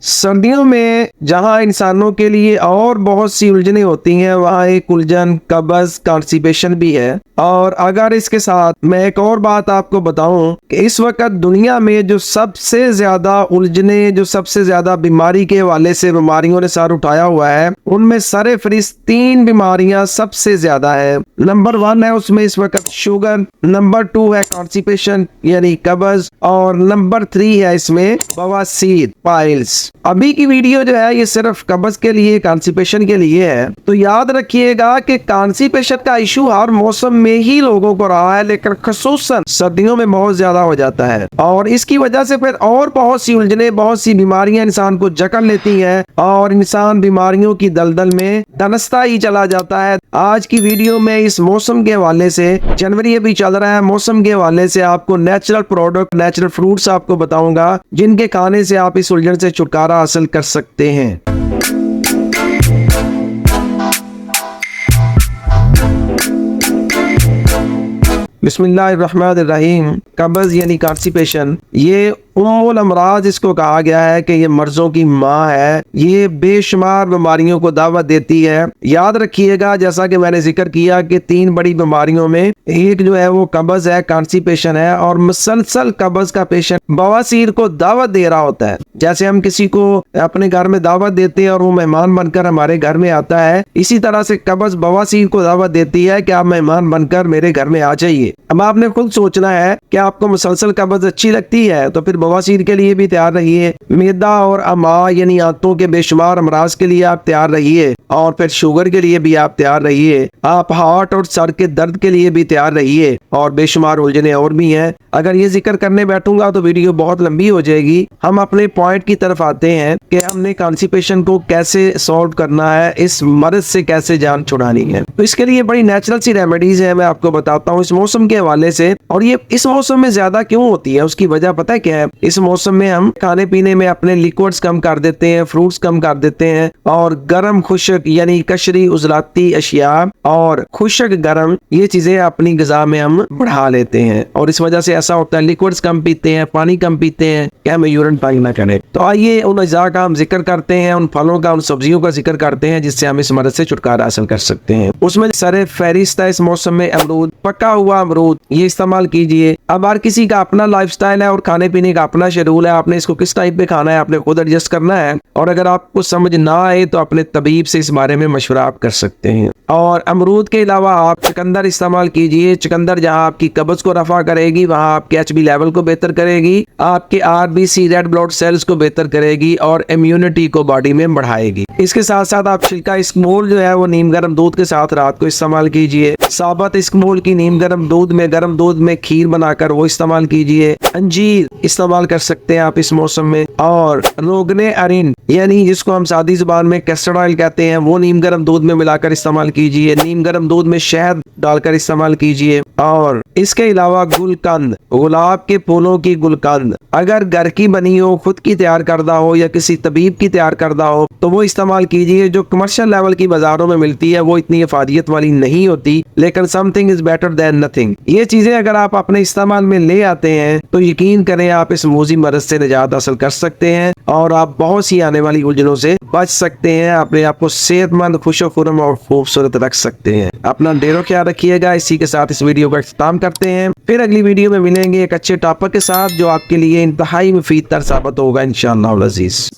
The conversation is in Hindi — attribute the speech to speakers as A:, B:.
A: सर्दियों में जहां इंसानों के लिए और बहुत सी उलझनें होती हैं, वहां एक उलझन कब्ज कॉन्स्टिपेशन भी है। और अगर इसके साथ मैं एक और बात आपको बताऊं कि इस वक्त दुनिया में जो सबसे ज्यादा उलझनें, जो सबसे ज्यादा बीमारी के हवाले से बीमारियों ने सर उठाया हुआ है, उनमें सरे फहरिस्त 3 बीमारियां सबसे ज्यादा है। नंबर 1 है उसमें इस वक्त शुगर, नंबर 2 है कॉन्स्टिपेशन यानी कब्ज, और नंबर 3 है इसमें बवासीर पाइल्स। अभी की वीडियो जो है ये सिर्फ कब्ज के लिए, कॉन्स्टिपेशन के लिए है। तो याद रखिएगा कि कॉन्स्टिपेशन का इशू हर मौसम में ही लोगों को रहा है, लेकिन खसूसन सर्दियों में बहुत ज्यादा हो जाता है और इसकी वजह से फिर और बहुत सी उलझने, बहुत सी बीमारियां इंसान को जकड़ लेती हैं और इंसान बीमारियों की दलदल में दनसता ही चला जाता है। आज की वीडियो में इस मौसम के हवाले से, जनवरी अभी चल रहा है, मौसम के हवाले से आपको नेचुरल प्रोडक्ट, नेचुरल फ्रूट्स आपको बताऊंगा जिनके खाने से आप इस उलझन से छुटकारा हासिल कर सकते हैं। बिस्मिल्लाहिर्रहमानिर्रहीम। कब्ज यानी कॉन्स्टिपेशन ये उम्मुल अमराज इसको कहा गया है कि ये मर्जों की माँ है। ये बेशुमार बीमारियों को दावत देती है। याद रखिएगा, जैसा कि मैंने जिक्र किया कि 3 बड़ी बीमारियों में एक जो है वो कब्ज है, कॉन्स्टिपेशन है, और मुसलसल कब्ज का पेशेंट बवासीर को दावत दे रहा होता है। जैसे हम किसी को अपने घर में दावत देते हैं और वो मेहमान बनकर हमारे घर में आता है, इसी तरह से कब्ज बवासीर को दावत देती है कि आप मेहमान बनकर मेरे घर में आ जाइए। अब आपने खुद सोचना है कि आपको मुसलसल कब्ज अच्छी लगती है तो फिर बवासीर के लिए भी तैयार रहिए, मैदा और अमा यानी आंतों के बेशुमार अमराज के लिए आप तैयार रहिए, और फिर शुगर के लिए भी आप तैयार रहिए, आप हार्ट और सर के दर्द के लिए भी तैयार रहिए, और बेशुमार उलझने और भी हैं। अगर ये जिक्र करने बैठूंगा तो वीडियो बहुत लंबी हो जाएगी। हम अपने पॉइंट की तरफ आते हैं कि हमने कॉन्स्टिपेशन को कैसे सॉल्व करना है, इस मर्ज से कैसे जान छुड़ानी है। तो इसके लिए बड़ी नेचुरल सी रेमेडीज है, मैं आपको बताता हूँ इस मौसम के हवाले से। और ये इस मौसम में ज्यादा क्यों होती है, उसकी वजह पता है क्या है? इस मौसम में हम खाने पीने में अपने लिक्विड्स कम कर देते हैं, फ्रूट्स कम कर देते हैं, और गर्म खुश्क यानी कशरी उजलाती अशिया और खुश्क गर्म ये चीजें अपनी ग़िज़ा में हम बढ़ा लेते हैं, और इस वजह से ऐसा होता है लिक्विड्स कम पीते हैं, पानी कम पीते हैं कि हमें यूरिन पानी ना करें। तो आइए उन अज़ा का हम जिक्र करते हैं, उन फलों का, उन सब्जियों का जिक्र करते हैं जिससे हम इस मर्ज से छुटकारा हासिल कर सकते हैं। उसमें सरे फहरिस्त है इस मौसम में अमरूद, पका हुआ अमरूद, ये इस्तेमाल कीजिए। अब हर किसी का अपना लाइफस्टाइल है और खाने पीने का अपना शेड्यूल है, आपने इसको किस टाइप पे खाना है आपने खुद एडजस्ट करना है, और अगर आपको समझ ना आए तो अपने तबीब से इस बारे में मशवरा आप कर सकते हैं। और अमरूद के अलावा आप चुकंदर इस्तेमाल कीजिए। चुकंदर जहां आपकी कब्ज को रफा करेगी, वहां आपके एचबी लेवल को बेहतर करेगी, आपके आरबीसी रेड ब्लड सेल्स को बेहतर करेगी और इम्यूनिटी को बॉडी में बढ़ाएगी। इसके साथ साथ आप छिलका इस्कमूल जो है वो नीम गर्म दूध के साथ रात को इस्तेमाल कीजिए। साबत इस्कमूल की नीम गर्म दूध में खीर बनाकर वो इस्तेमाल कीजिए। अंजीर इस्तेमाल कर सकते हैं आप इस मौसम में, और रोगने अरिन यानी जिसको हम सादी जुबान में कैस्टर ऑयल कहते हैं, वो नीम गर्म दूध में मिलाकर इस्तेमाल कीजिए। नीम गर्म दूध में शहद डालकर इस्तेमाल कीजिए। और इसके अलावा गुलकंद, गुलाब के फूलों की गुलकंद अगर घर की बनी हो, खुद की तैयार करदा हो या किसी तबीब की तैयार करदा हो तो वो इस्तेमाल कीजिए। जो कमर्शियल लेवल की बाजारों में मिलती है वो इतनी इफादियत वाली नहीं होती, लेकिन something is better than nothing. ये चीजें अगर आप अपने इस्तेमाल में ले आते हैं तो यकीन करें आप इस मोजी मर्ज से निजात हासिल कर सकते हैं और आप बहुत सी आने वाली उलझनों से बच सकते हैं, अपने आप को सेहतमंद, खुशो-खुर्रम और खूबसूरत रख सकते हैं। अपना ढेरों ख्याल रखिएगा। इसी के साथ इस वीडियो का इख्तिताम करते हैं। फिर अगली वीडियो में मिलेंगे एक अच्छे टॉपिक के साथ जो आपके लिए इंतहाई मुफीद तर साबित होगा इंशाअल्लाह अज़ीज़।